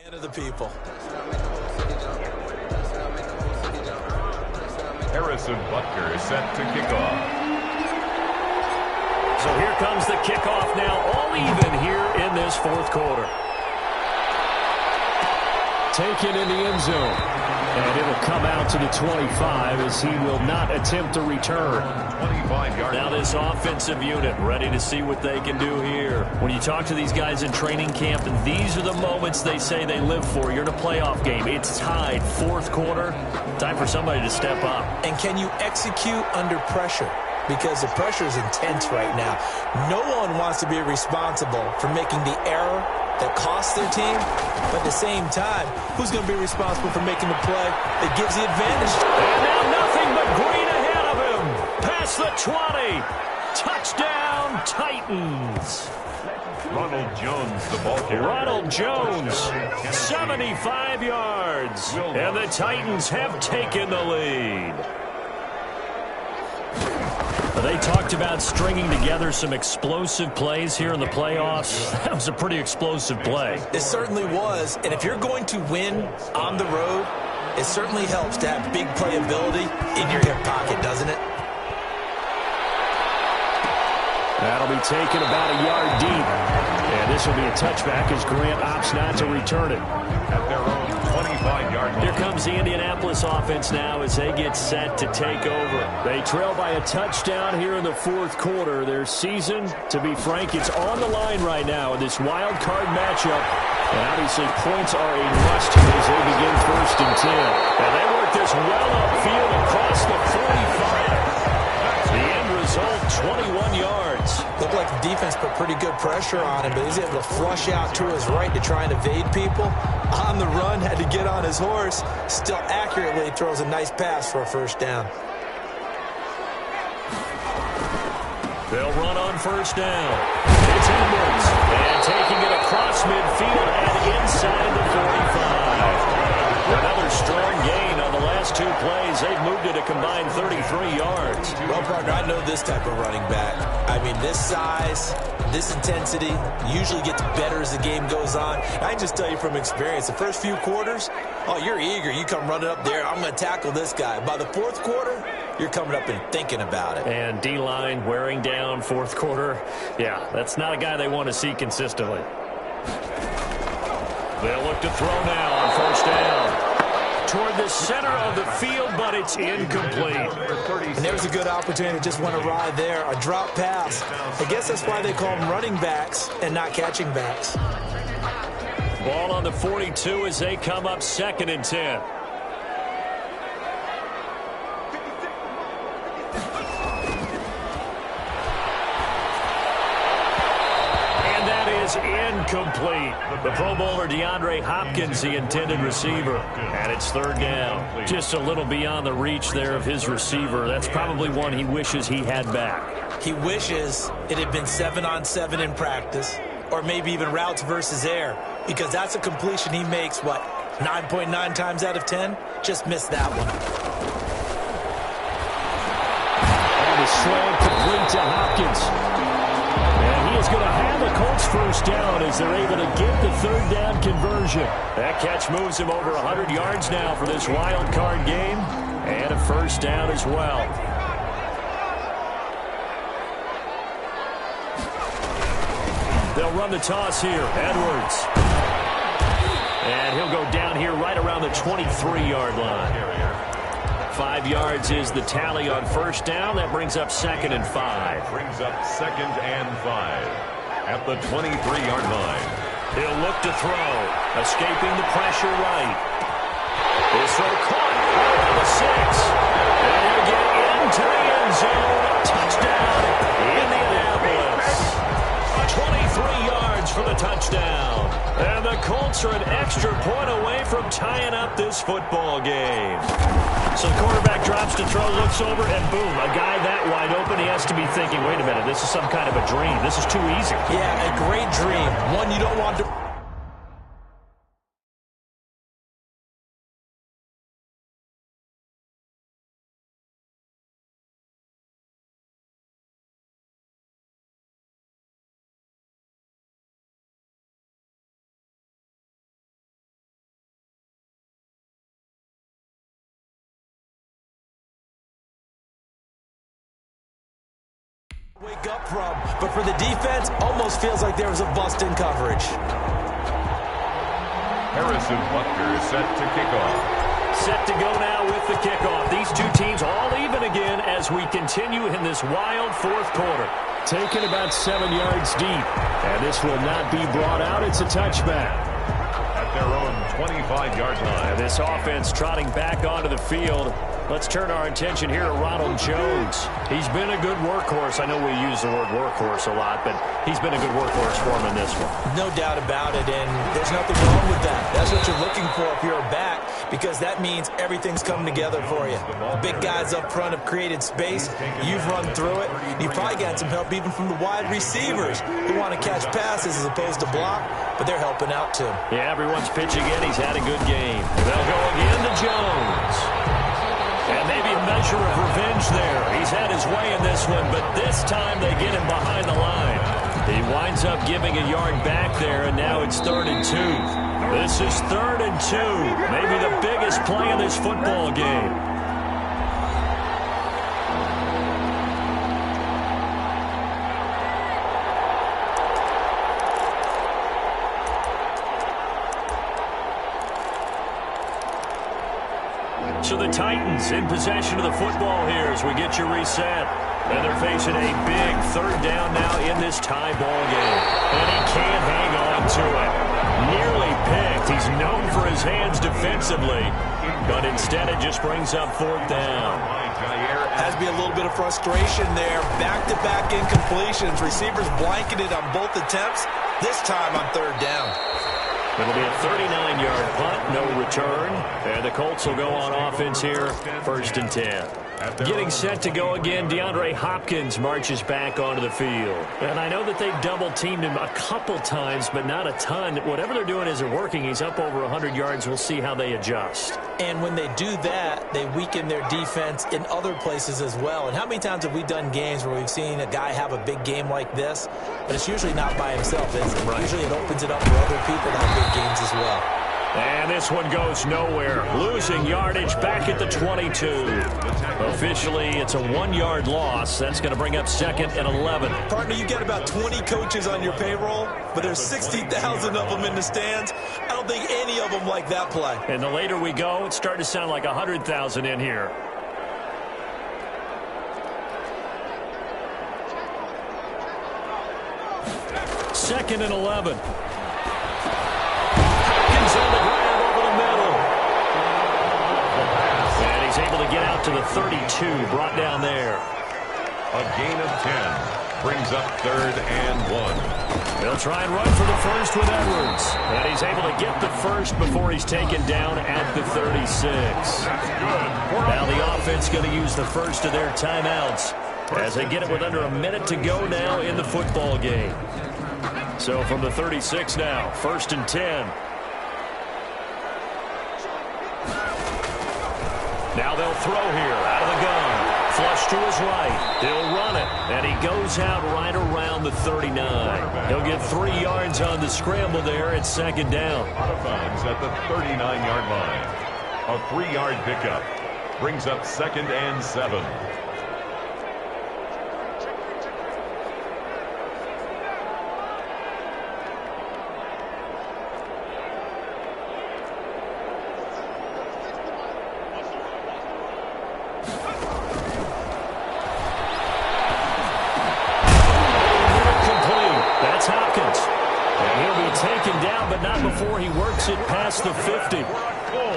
And of the people. Harrison Butker is set to kick off. So here comes the kickoff now, all even here in this fourth quarter. Taken in the end zone. And it'll come out to the 25 as he will not attempt to return. 25-yard. Now this offensive unit ready to see what they can do here. When you talk to these guys in training camp, these are the moments they say they live for. You're in a playoff game. It's tied. Fourth quarter. Time for somebody to step up. And can you execute under pressure? Because the pressure is intense right now. No one wants to be responsible for making the error that costs their team. But at the same time, who's going to be responsible for making the play that gives the advantage? And now nothing but green ahead of him. Past the 20. Touchdown, Titans. Ronald Jones, the ball carrier. Ronald Jones, 75 yards. And the Titans have taken the lead. They talked about stringing together some explosive plays here in the playoffs. That was a pretty explosive play. It certainly was. And if you're going to win on the road, it certainly helps to have big playability in your hip pocket, doesn't it? That'll be taken about a yard deep. And this will be a touchback as Grant opts not to return it. At their own 25-yard line. Here comes the Indianapolis offense now as they get set to take over. They trail by a touchdown here in the fourth quarter. Their season, to be frank, it's on the line right now in this wild card matchup. And obviously points are a must here as they begin 1st and 10. And they work this well upfield across the 45. The end result, 21 yards. Looked like the defense put pretty good pressure on him, but he's able to flush out to his right to try and evade people. On the run, had to get on his horse. Still accurately throws a nice pass for a first down. They'll run on first down. It's Edwards. And taking it across midfield and inside the 45. Another strong gain on the last two plays. They've moved it a combined 33 yards. Well, partner, I know this type of running back. I mean, this size, this intensity usually gets better as the game goes on. I can just tell you from experience, the first few quarters, oh, you're eager. You come running up there, I'm going to tackle this guy. By the fourth quarter, you're coming up and thinking about it. And D-line wearing down fourth quarter. Yeah, that's not a guy they want to see consistently. They'll look to throw now on first down. Toward the center of the field, but it's incomplete. And there's a good opportunity to just want to ride there. A drop pass. I guess that's why they call them running backs and not catching backs. Ball on the 42 as they come up 2nd and 10. Incomplete. The Pro Bowler DeAndre Hopkins, the intended receiver. And it's 3rd down. Just a little beyond the reach there of his receiver. That's probably one he wishes he had back. He wishes it had been 7-on-7 in practice, or maybe even routes versus air, because that's a completion he makes, what, 9.9 times out of 10? Just missed that one. And the slant complete to Hopkins. And he is going to have a Colts first down as they're able to get the 3rd down conversion. That catch moves him over 100 yards now for this wild card game. And a first down as well. They'll run the toss here. Edwards. And he'll go down here right around the 23-yard line. 5 yards is the tally on first down. That brings up 2nd and 5. Brings up 2nd and 5 at the 23-yard line. He'll look to throw. Escaping the pressure right. His throw caught right on the 6. And he'll get into the end zone. Touchdown, Indianapolis. 23 yards for the touchdown. And the Colts are an extra point away from tying up this football game. So the quarterback drops to throw, looks over, and boom, a guy that wide open, he has to be thinking, wait a minute, this is some kind of a dream. This is too easy. Yeah, a great dream. One you don't want to... Wake up from, but for the defense, almost feels like there was a bust in coverage. Harrison Butker is set to kick off. Set to go now with the kickoff. These two teams all even again as we continue in this wild fourth quarter. Taken about 7 yards deep. And this will not be brought out. It's a touchback. At their own 25-yard line. And this offense trotting back onto the field. Let's turn our attention here to Ronald Jones. He's been a good workhorse. I know we use the word workhorse a lot, but he's been a good workhorse for him in this one. No doubt about it, and there's nothing wrong with that. That's what you're looking for if you're a back, because that means everything's coming together for you. The big guys up front have created space. You've run through it. You've probably got some help even from the wide receivers who want to catch passes as opposed to block, but they're helping out too. Yeah, everyone's pitching in. He's had a good game. They'll go again to Jones. And maybe a measure of revenge there. He's had his way in this one, but this time they get him behind the line. He winds up giving a yard back there, and now it's 3rd and 2. This is 3rd and 2. Maybe the biggest play in this football game. So the Titans in possession of the football here as we get you reset. And they're facing a big 3rd down now in this tie ball game. And he can't hang on to it. Nearly picked. He's known for his hands defensively. But instead it just brings up 4th down. Has to be a little bit of frustration there. Back-to-back incompletions. Receivers blanketed on both attempts. This time on 3rd down. It'll be a 39-yard punt, no return. And the Colts will go on offense here, 1st and 10. Getting set to go again, DeAndre Hopkins marches back onto the field. And I know that they've double-teamed him a couple times, but not a ton. Whatever they're doing isn't working. He's up over 100 yards. We'll see how they adjust. And when they do that, they weaken their defense in other places as well. And how many times have we done games where we've seen a guy have a big game like this, but it's usually not by himself, is it? Right. Usually it opens it up for other people to have big games as well. And this one goes nowhere. Losing yardage back at the 22. Officially, it's a 1-yard loss. That's going to bring up 2nd and 11. Partner, you get about 20 coaches on your payroll, but there's 60,000 of them in the stands. I don't think any of them like that play. And the later we go, it's starting to sound like 100,000 in here. Second and 11. On the ground over the middle. And he's able to get out to the 32, brought down there. A gain of 10 brings up 3rd and 1. They'll try and run for the first with Edwards. And he's able to get the first before he's taken down at the 36. Now the offense going to use the first of their timeouts as they get it with under a minute to go now in the football game. So from the 36 now, 1st and 10. Now they'll throw here out of the gun. Flush to his right. He'll run it. And he goes out right around the 39. He'll get 3 yards on the scramble there at 2nd down. Out of bounds at the 39-yard line. A 3-yard pickup brings up 2nd and 7. Before he works it past the 50.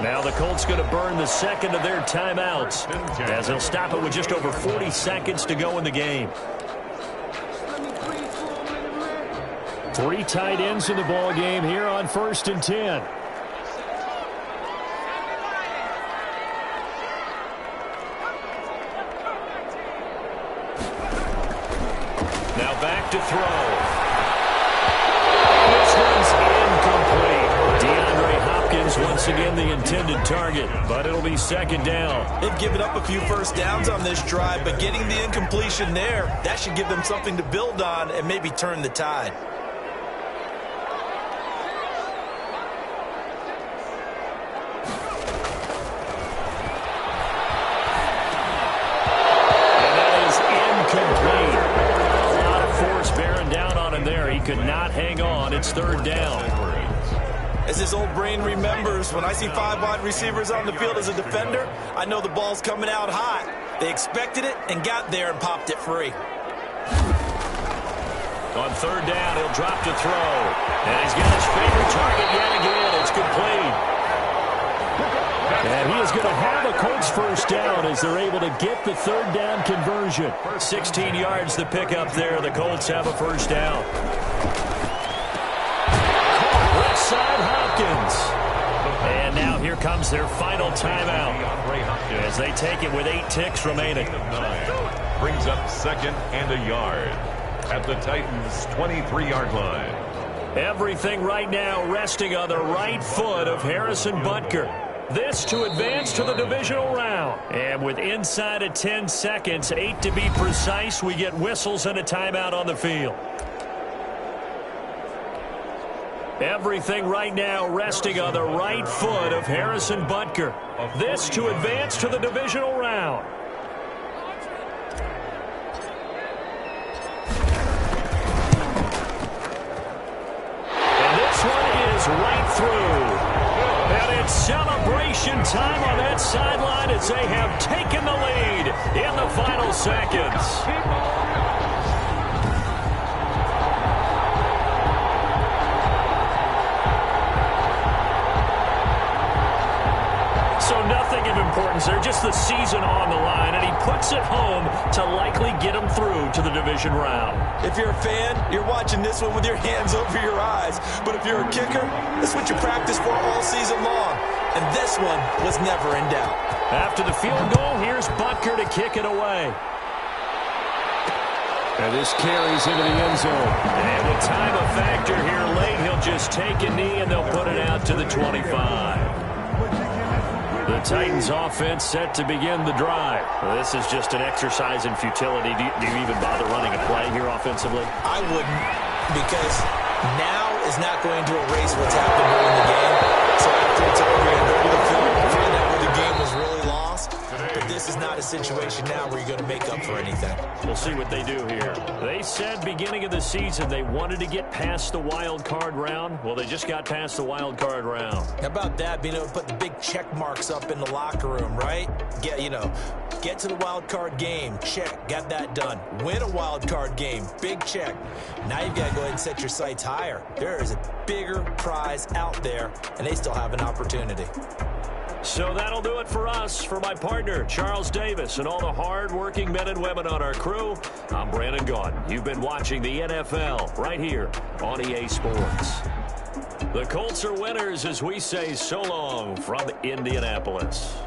Now the Colts going to burn the second of their timeouts as they'll stop it with just over 40 seconds to go in the game. 3 tight ends in the ball game here on 1st and 10. Now back to throw. Once again the intended target, but it'll be 2nd down. They've given up a few first downs on this drive, but getting the incompletion there, that should give them something to build on and maybe turn the tide. And that is incomplete. could not hang on. It's third down. As his old brain remembers, when I see 5 wide receivers on the field as a defender, I know the ball's coming out hot. They expected it and got there and popped it free. On third down, he'll drop to throw. And he's got his favorite target yet again. It's complete. And he is going to have a Colts first down as they're able to get the third down conversion. 16 yards to pick up there. The Colts have a first down. Left side, Hopkins. And now here comes their final timeout as they take it with 8 ticks remaining. Brings up second and a yard at the Titans' 23-yard line. Everything right now resting on the right foot of Harrison Butker. This to advance to the divisional round. And with inside of 10 seconds, 8 to be precise, we get whistles and a timeout on the field. Everything right now resting on the right foot of Harrison Butker. This to advance to the divisional round. And this one is right through. And it's celebration time on that sideline as they have taken the lead in the final seconds. So nothing of importance there, just the season on the line, and he puts it home to likely get him through to the division round. If you're a fan, you're watching this one with your hands over your eyes. But if you're a kicker, this is what you practice for all season long. And this one was never in doubt. After the field goal, here's Butker to kick it away. And this carries into the end zone. And with time a factor here late, he'll just take a knee and they'll put it out to the 25. The Titans offense set to begin the drive. This is just an exercise in futility. Do you even bother running a play here offensively? I wouldn't, because now is not going to erase what's happened during the game. So after it's over, you're going to go to the field and find out where the game was really lost. But this is not a situation now where you're going to make up for anything. We'll see what they do here. They said beginning of the season they wanted to get past the wild card round. Well, they just got past the wild card round. How about that, being able to put the big check marks up in the locker room, right? Get to the wild card game. Check. Got that done. Win a wild card game. Big check. Now you've got to go ahead and set your sights higher. There is a bigger prize out there, and they still have an opportunity. So that'll do it for us. For my partner, Charles Davis, and all the hard-working men and women on our crew, I'm Brandon Gaudin. You've been watching the NFL right here on EA Sports. The Colts are winners as we say so long from Indianapolis.